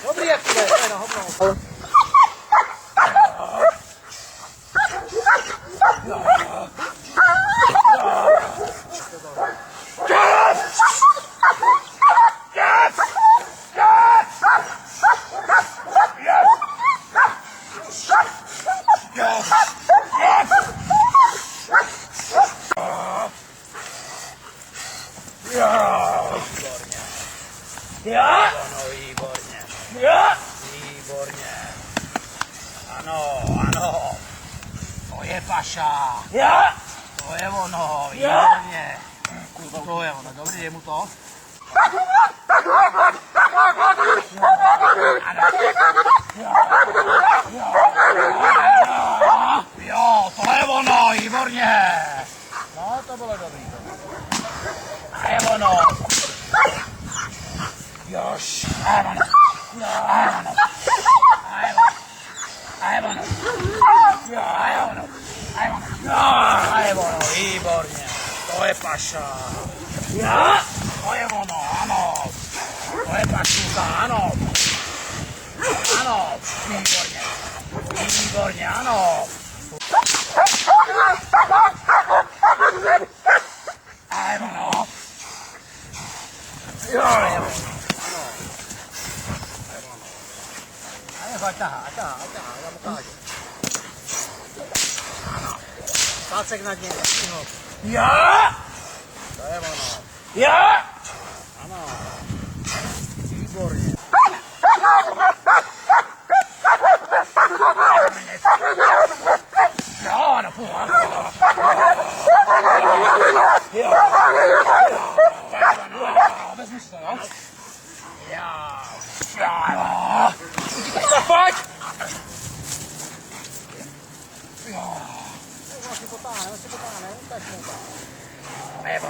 Dobrý, jak to je na hovno. Ano. To je paša. To je ono, výborně. To je ono, dobrý, je mu to. Jo, to je ono, výborně. No, to bylo dobrý. A je ono. Jož, a je ono. A je ono. A je ono, výborně. To je paša. To je ono, ano. To je pašuka, ano. Ano, výborně. Výborně, ano. A je ono. Jo, je ono. Tahá, já mu kážu. Pácek na dně, jo! To je ono. Jo! Ano. Výborně. Jo, no půl. Jo. Vezmi si to, jo? Jo. Pojď! Jo. On si potáhne, utačme to. Nebo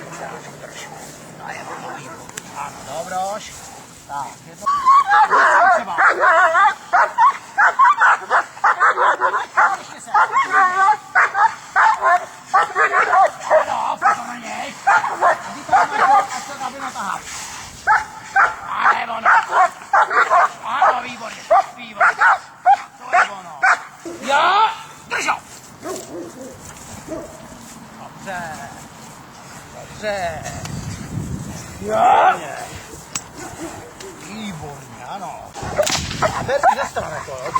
drž. A je ono výborně. Ano, dobroš. Tak, jedno. Třeba. Ještě se. Ano, potom na něj. Kdy to máš, až to aby natáhat. A je ono. Ano, výborně. Výborně. To je ono. Jo, drž ho. Dobře. Jo. Výborně, ano. A teď si nestrane to, jo.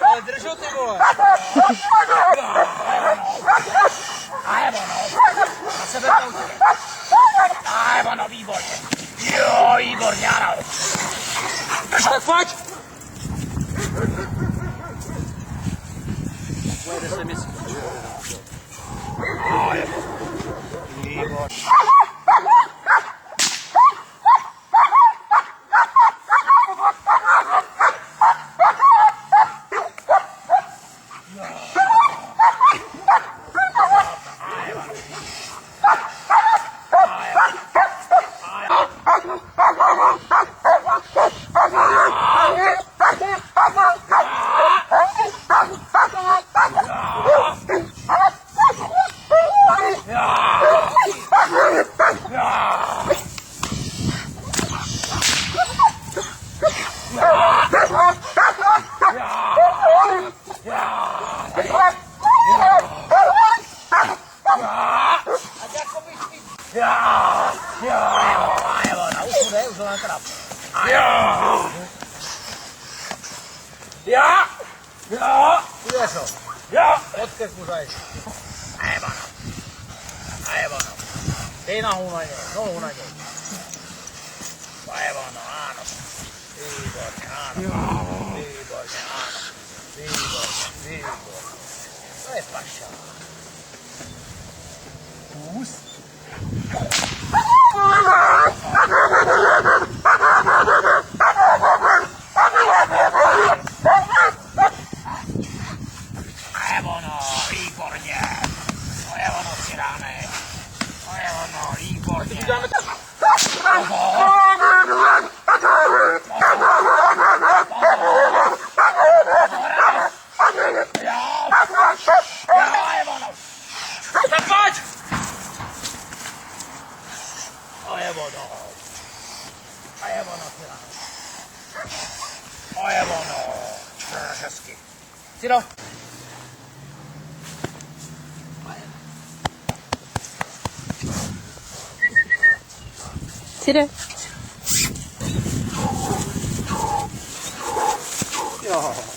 Ale drž ho, ty vole. A je ono. Na sebe poučili. A je ono, výborně. Jo, výborně, ano. Tak pojď. Pojede se mi. A je ono. Výborně. Dej nohu na něj. To je ono, ano. Výborně, ano. Výborně, ano. Výborně. To je paša. Pust. A je ono, výborně. To je ono, Ciránek. To je ono, výborně. Tire. Jo.